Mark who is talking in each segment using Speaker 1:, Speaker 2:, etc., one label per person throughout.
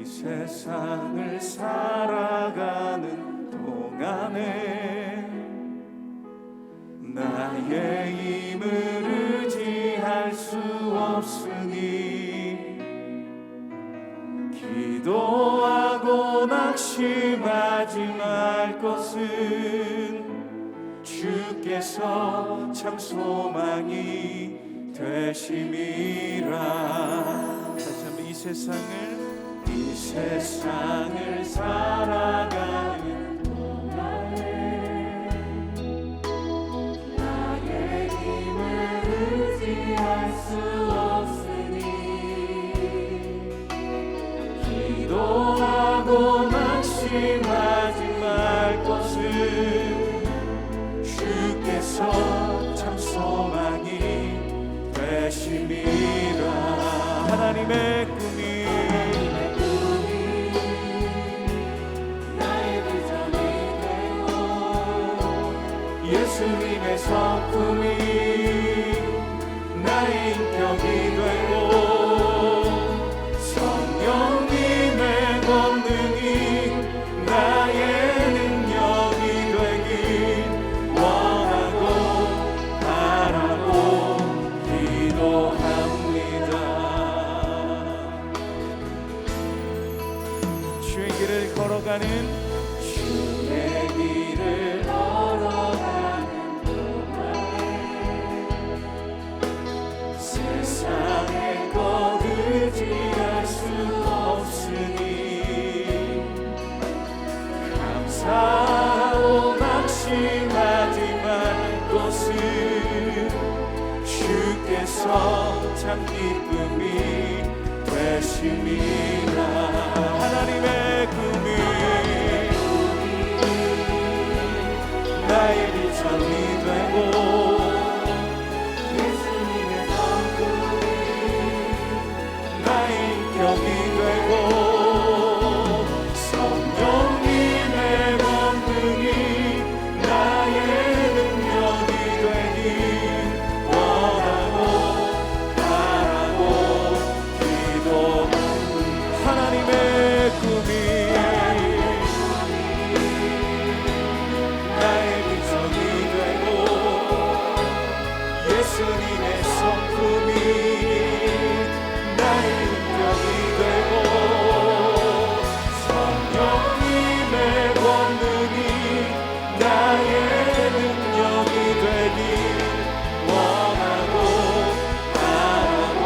Speaker 1: 이 세상을 살아가는 동안에 나의 힘을 의지할 수 없으니 기도하고 낙심하지 말 것은 주께서 참 소망이 되심이라. 다시 한번 이 세상을 살아가는 동안에 나의 힘을 의지할 수 없으니 기도하고 낙심하지 말 것은 주께서 참 소망이 되심이라. 하나님의 꿈이 나의 비전이 되고 예수님의 성품이 나의 인격이 되고 성령님의 권능이 나의 능력이 되길 원하고 바라고 기도합니다. 주의 길을 걸어가는 동안에 세상의 것 의지할 수 없으니 감사하고 낙심하지 말 것은 주께서 참 기쁨이 되심이라. 하나님의 꿈이 나의 비전이 되고 예수님의 성품이 나의 인격이 되고 성령님의 권능이 나의 능력이 되길 원하고 바라고 기도합니다. 하나님의 꿈이 나의 비전이 되고 예수님의 성품이 나의 인격이 되고 성령님의 권능이 나의 능력이 되길 원하고 바라고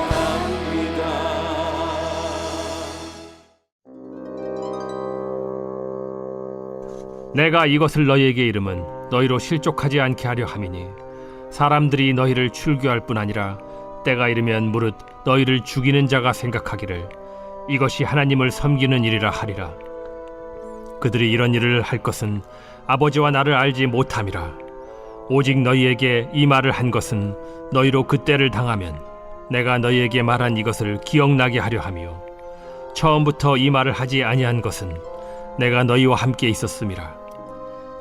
Speaker 1: 기도합니다.
Speaker 2: 내가 이것을 너희에게 이름은 너희로 실족하지 않게 하려 함이니 사람들이 너희를 출교할 뿐 아니라 때가 이르면 무릇 너희를 죽이는 자가 생각하기를 이것이 하나님을 섬기는 일이라 하리라. 그들이 이런 일을 할 것은 아버지와 나를 알지 못함이라. 오직 너희에게 이 말을 한 것은 너희로 그 때를 당하면 내가 너희에게 말한 이것을 기억나게 하려 함이요 처음부터 이 말을 하지 아니한 것은 내가 너희와 함께 있었음이라.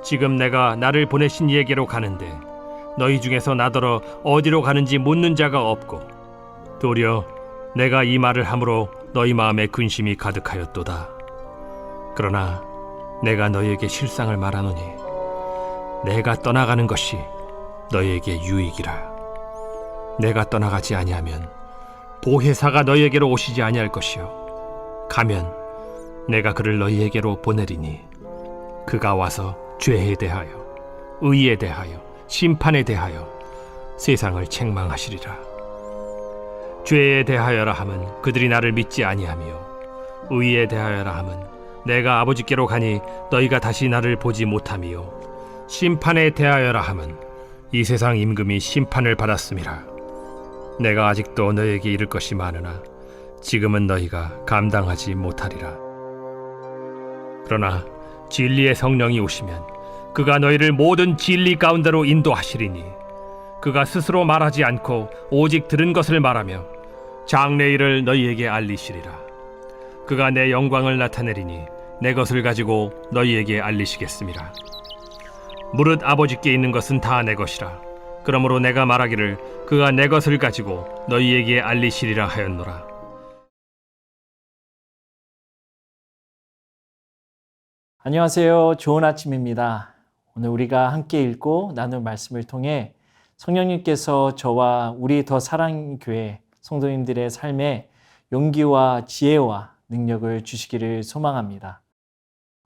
Speaker 2: 지금 내가 나를 보내신 이에게로 가는데 너희 중에서 나더러 어디로 가는지 묻는 자가 없고 도리어 내가 이 말을 함으로 너희 마음에 근심이 가득하였도다. 그러나 내가 너희에게 실상을 말하노니 내가 떠나가는 것이 너희에게 유익이라. 내가 떠나가지 아니하면 보혜사가 너희에게로 오시지 아니할 것이요 가면 내가 그를 너희에게로 보내리니 그가 와서 죄에 대하여 의에 대하여 심판에 대하여 세상을 책망하시리라. 죄에 대하여라 함은 그들이 나를 믿지 아니하며 의에 대하여라 함은 내가 아버지께로 가니 너희가 다시 나를 보지 못하며 심판에 대하여라 함은 이 세상 임금이 심판을 받았음이라. 내가 아직도 너희에게 이를 것이 많으나 지금은 너희가 감당하지 못하리라. 그러나 진리의 성령이 오시면 그가 너희를 모든 진리 가운데로 인도하시리니 그가 스스로 말하지 않고 오직 들은 것을 말하며 장래일을 너희에게 알리시리라. 그가 내 영광을 나타내리니 내 것을 가지고 너희에게 알리시겠습니다. 무릇 아버지께 있는 것은 다 내 것이라. 그러므로 내가 말하기를 그가 내 것을 가지고 너희에게 알리시리라 하였노라.
Speaker 3: 안녕하세요. 좋은 아침입니다. 오늘 우리가 함께 읽고 나눌 말씀을 통해 성령님께서 저와 우리 더 사랑교회 성도님들의 삶에 용기와 지혜와 능력을 주시기를 소망합니다.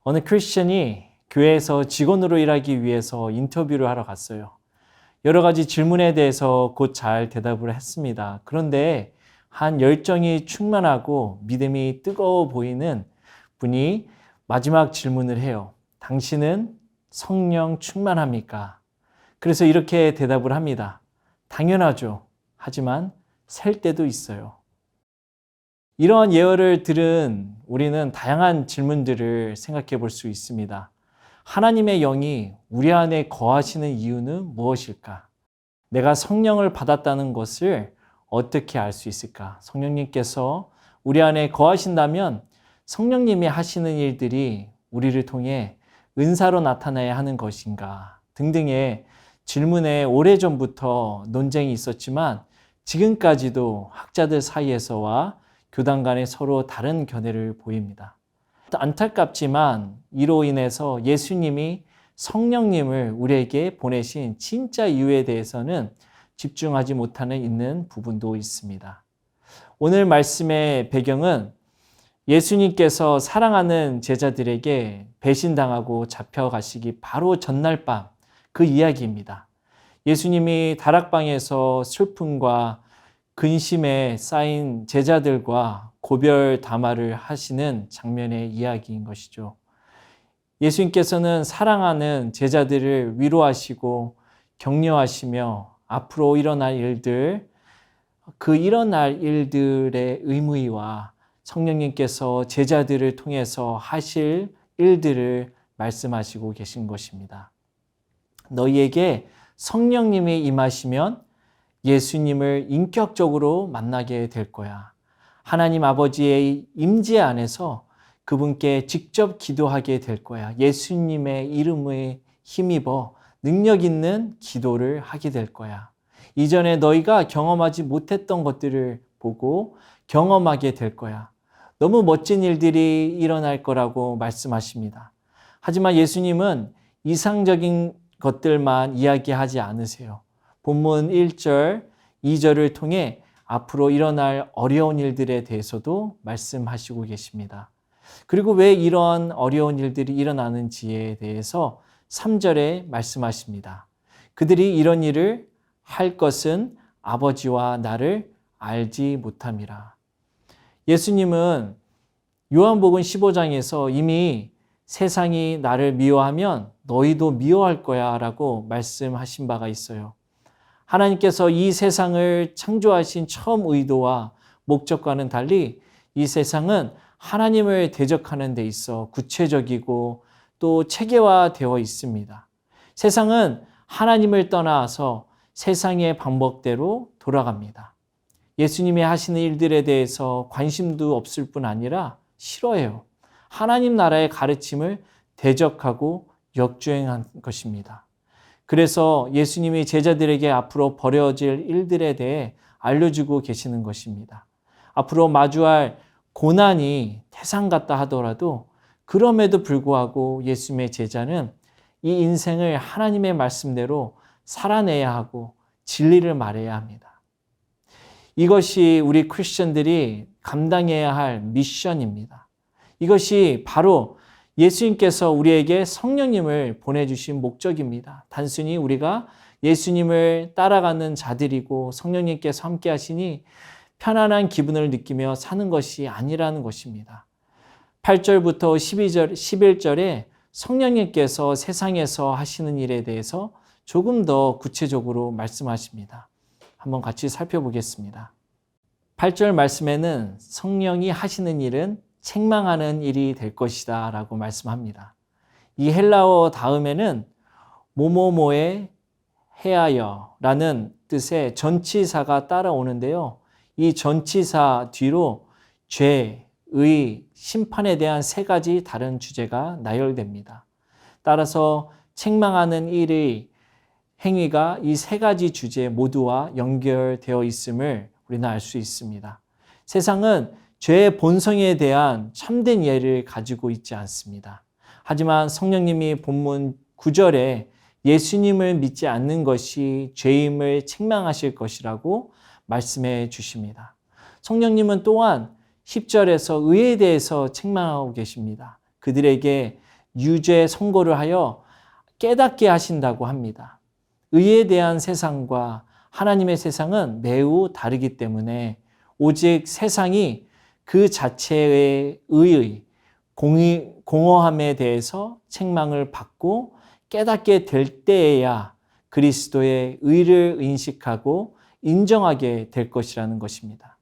Speaker 3: 어느 크리스천이 교회에서 직원으로 일하기 위해서 인터뷰를 하러 갔어요. 여러 가지 질문에 대해서 곧 잘 대답을 했습니다. 그런데 한 열정이 충만하고 믿음이 뜨거워 보이는 분이 마지막 질문을 해요. 당신은 성령 충만합니까? 그래서 이렇게 대답을 합니다. 당연하죠. 하지만 셀 때도 있어요. 이러한 예언을 들은 우리는 다양한 질문들을 생각해 볼 수 있습니다. 하나님의 영이 우리 안에 거하시는 이유는 무엇일까? 내가 성령을 받았다는 것을 어떻게 알 수 있을까? 성령님께서 우리 안에 거하신다면 성령님이 하시는 일들이 우리를 통해 은사로 나타나야 하는 것인가? 등등의 질문에 오래전부터 논쟁이 있었지만 지금까지도 학자들 사이에서와 교단 간에 서로 다른 견해를 보입니다. 안타깝지만 이로 인해서 예수님이 성령님을 우리에게 보내신 진짜 이유에 대해서는 집중하지 못하는 있는 부분도 있습니다. 오늘 말씀의 배경은 예수님께서 사랑하는 제자들에게 배신당하고 잡혀가시기 바로 전날 밤 그 이야기입니다. 예수님이 다락방에서 슬픔과 근심에 쌓인 제자들과 고별 담화를 하시는 장면의 이야기인 것이죠. 예수님께서는 사랑하는 제자들을 위로하시고 격려하시며 앞으로 일어날 일들, 그 일어날 일들의 의무와 성령님께서 제자들을 통해서 하실 일들을 말씀하시고 계신 것입니다. 너희에게 성령님이 임하시면 예수님을 인격적으로 만나게 될 거야. 하나님 아버지의 임재 안에서 그분께 직접 기도하게 될 거야. 예수님의 이름에 힘입어 능력 있는 기도를 하게 될 거야. 이전에 너희가 경험하지 못했던 것들을 보고 경험하게 될 거야. 너무 멋진 일들이 일어날 거라고 말씀하십니다. 하지만 예수님은 이상적인 것들만 이야기하지 않으세요. 본문 1절, 2절을 통해 앞으로 일어날 어려운 일들에 대해서도 말씀하시고 계십니다. 그리고 왜 이런 어려운 일들이 일어나는지에 대해서 3절에 말씀하십니다. 그들이 이런 일을 할 것은 아버지와 나를 알지 못함이라. 예수님은 요한복음 15장에서 이미 세상이 나를 미워하면 너희도 미워할 거야 라고 말씀하신 바가 있어요. 하나님께서 이 세상을 창조하신 처음 의도와 목적과는 달리 이 세상은 하나님을 대적하는 데 있어 구체적이고 또 체계화되어 있습니다. 세상은 하나님을 떠나서 세상의 방법대로 돌아갑니다. 예수님이 하시는 일들에 대해서 관심도 없을 뿐 아니라 싫어해요. 하나님 나라의 가르침을 대적하고 역주행한 것입니다. 그래서 예수님이 제자들에게 앞으로 벌어질 일들에 대해 알려주고 계시는 것입니다. 앞으로 마주할 고난이 태산 같다 하더라도 그럼에도 불구하고 예수님의 제자는 이 인생을 하나님의 말씀대로 살아내야 하고 진리를 말해야 합니다. 이것이 우리 크리스천들이 감당해야 할 미션입니다. 이것이 바로 예수님께서 우리에게 성령님을 보내주신 목적입니다. 단순히 우리가 예수님을 따라가는 자들이고 성령님께서 함께 하시니 편안한 기분을 느끼며 사는 것이 아니라는 것입니다. 8절부터 11절에 성령님께서 세상에서 하시는 일에 대해서 조금 더 구체적으로 말씀하십니다. 한번 같이 살펴보겠습니다. 8절 말씀에는 성령이 하시는 일은 책망하는 일이 될 것이다 라고 말씀합니다. 이 헬라어 다음에는 모모모에 헤하여 라는 뜻의 전치사가 따라오는데요. 이 전치사 뒤로 죄, 의, 심판에 대한 세 가지 다른 주제가 나열됩니다. 따라서 책망하는 일의 행위가 이 세 가지 주제 모두와 연결되어 있음을 우리는 알 수 있습니다. 세상은 죄의 본성에 대한 참된 이해를 가지고 있지 않습니다. 하지만 성령님이 본문 9절에 예수님을 믿지 않는 것이 죄임을 책망하실 것이라고 말씀해 주십니다. 성령님은 또한 10절에서 의에 대해서 책망하고 계십니다. 그들에게 유죄 선고를 하여 깨닫게 하신다고 합니다. 의에 대한 세상과 하나님의 세상은 매우 다르기 때문에 오직 세상이 그 자체의 의의, 공허함에 대해서 책망을 받고 깨닫게 될 때에야 그리스도의 의를 인식하고 인정하게 될 것이라는 것입니다.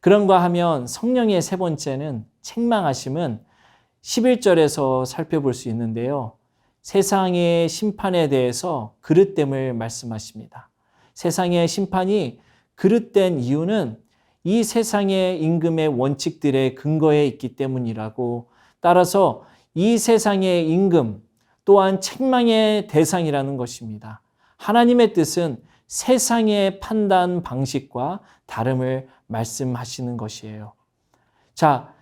Speaker 3: 그런가 하면 성령의 세 번째는 책망하심은 11절에서 살펴볼 수 있는데요. 세상의 심판에 대해서 그릇됨을 말씀하십니다. 세상의 심판이 그릇된 이유는 이 세상의 임금의 원칙들의 근거에 있기 때문이라고, 따라서 이 세상의 임금 또한 책망의 대상이라는 것입니다. 하나님의 뜻은 세상의 판단 방식과 다름을 말씀하시는 것이에요. 자,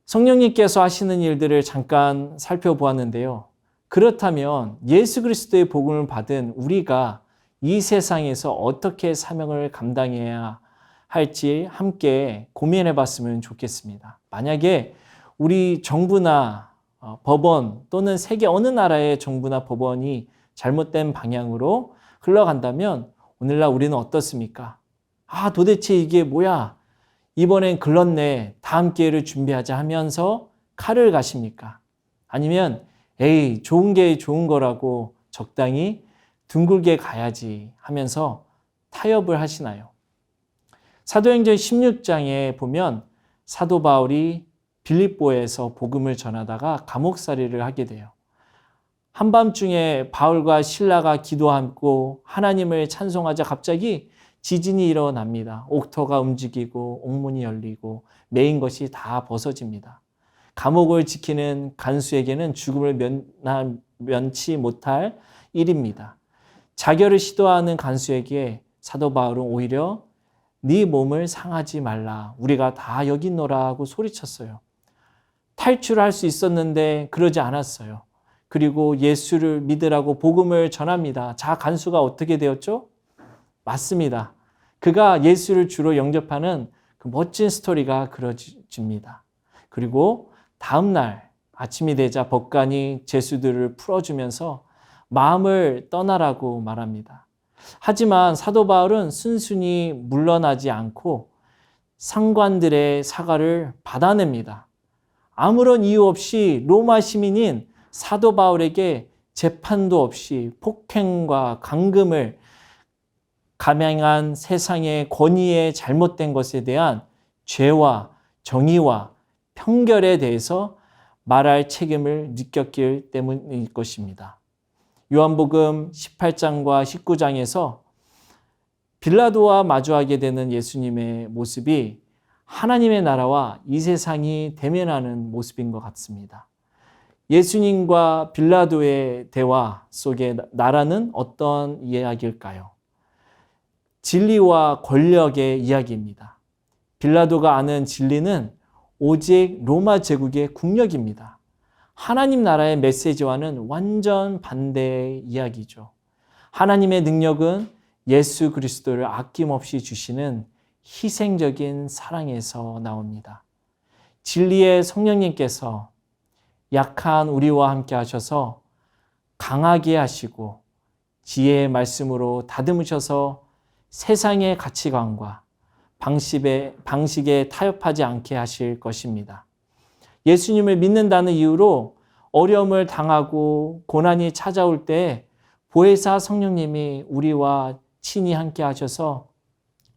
Speaker 3: 성령님께서 하시는 일들을 잠깐 살펴보았는데요. 그렇다면 예수 그리스도의 복음을 받은 우리가 이 세상에서 어떻게 사명을 감당해야 할지 함께 고민해 봤으면 좋겠습니다. 만약에 우리 정부나 법원 또는 세계 어느 나라의 정부나 법원이 잘못된 방향으로 흘러간다면 오늘날 우리는 어떻습니까? 도대체 이게 뭐야? 이번엔 글렀네. 다음 기회를 준비하자 하면서 칼을 가십니까? 아니면 에이, 좋은 게 좋은 거라고 적당히 둥글게 가야지 하면서 타협을 하시나요? 사도행전 16장에 보면 사도 바울이 빌립보에서 복음을 전하다가 감옥살이를 하게 돼요. 한밤중에 바울과 실라가 기도하고 하나님을 찬송하자 갑자기 지진이 일어납니다. 옥토가 움직이고 옥문이 열리고 메인 것이 다 벗어집니다. 감옥을 지키는 간수에게는 죽음을 면치 못할 일입니다. 자결을 시도하는 간수에게 사도 바울은 오히려 네 몸을 상하지 말라. 우리가 다 여기 있노라 하고 소리쳤어요. 탈출할 수 있었는데 그러지 않았어요. 그리고 예수를 믿으라고 복음을 전합니다. 자, 간수가 어떻게 되었죠? 맞습니다. 그가 예수를 주로 영접하는 그 멋진 스토리가 그려집니다. 그리고 다음날 아침이 되자 법관이 죄수들을 풀어주면서 마음을 떠나라고 말합니다. 하지만 사도 바울은 순순히 물러나지 않고 상관들의 사과를 받아냅니다. 아무런 이유 없이 로마 시민인 사도 바울에게 재판도 없이 폭행과 감금을 감행한 세상의 권위에 잘못된 것에 대한 죄와 정의와 편결에 대해서 말할 책임을 느꼈기 때문일 것입니다. 요한복음 18장과 19장에서 빌라도와 마주하게 되는 예수님의 모습이 하나님의 나라와 이 세상이 대면하는 모습인 것 같습니다. 예수님과 빌라도의 대화 속에 나라는 어떤 이야기일까요? 진리와 권력의 이야기입니다. 빌라도가 아는 진리는 오직 로마 제국의 국력입니다. 하나님 나라의 메시지와는 완전 반대의 이야기죠. 하나님의 능력은 예수 그리스도를 아낌없이 주시는 희생적인 사랑에서 나옵니다. 진리의 성령님께서 약한 우리와 함께 하셔서 강하게 하시고 지혜의 말씀으로 다듬으셔서 세상의 가치관과 방식에 타협하지 않게 하실 것입니다. 예수님을 믿는다는 이유로 어려움을 당하고 고난이 찾아올 때 보혜사 성령님이 우리와 친히 함께 하셔서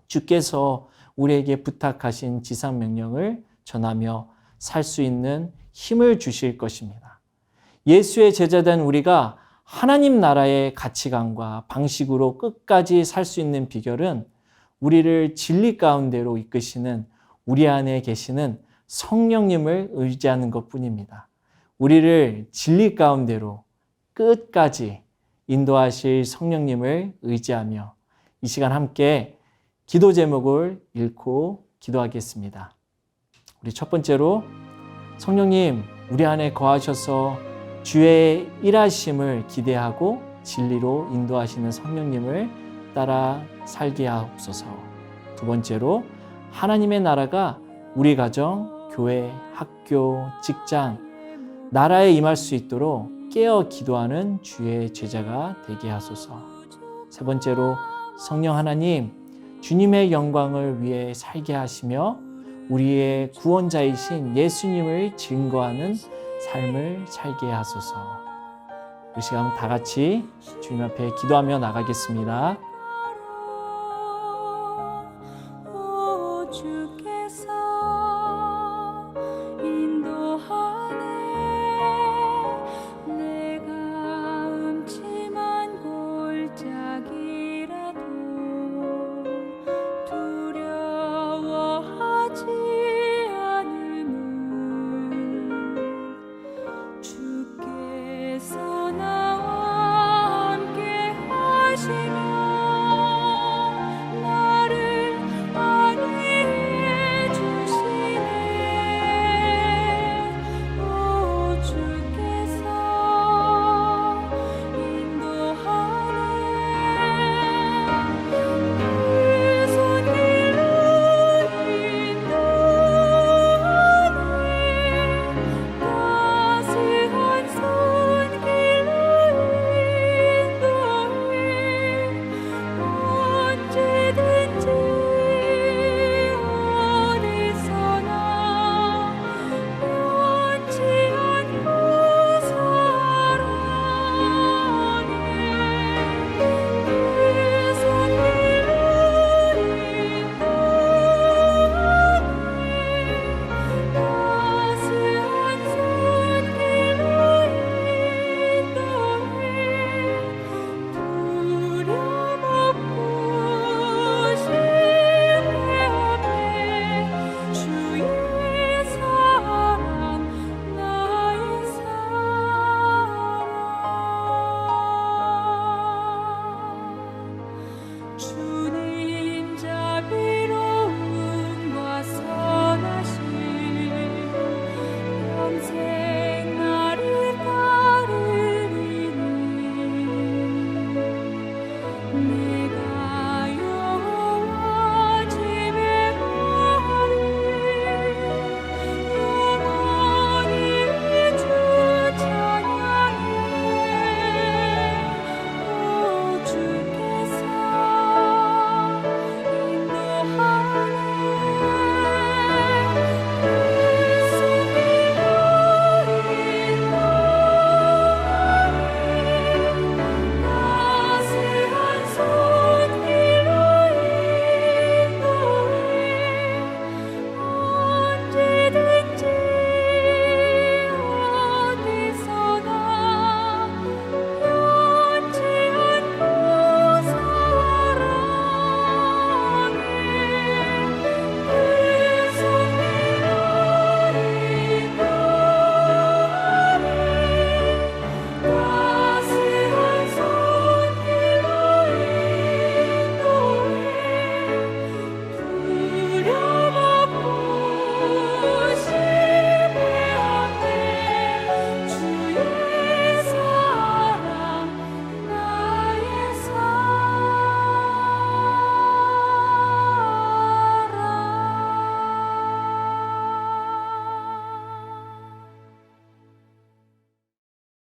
Speaker 3: 주께서 우리에게 부탁하신 지상명령을 전하며 살 수 있는 힘을 주실 것입니다. 예수의 제자된 우리가 하나님 나라의 가치관과 방식으로 끝까지 살 수 있는 비결은 우리를 진리 가운데로 이끄시는 우리 안에 계시는 성령님을 의지하는 것뿐입니다. 우리를 진리 가운데로 끝까지 인도하실 성령님을 의지하며 이 시간 함께 기도 제목을 읽고 기도하겠습니다. 우리 첫 번째로 성령님, 우리 안에 거하셔서 주의 일하심을 기대하고 진리로 인도하시는 성령님을 따라 살게 하옵소서. 두 번째로 하나님의 나라가 우리 가정, 교회, 학교, 직장, 나라에 임할 수 있도록 깨어 기도하는 주의 제자가 되게 하소서. 세 번째로 성령 하나님, 주님의 영광을 위해 살게 하시며 우리의 구원자이신 예수님을 증거하는 삶을 살게 하소서. 이 시간 다 같이 주님 앞에 기도하며 나가겠습니다.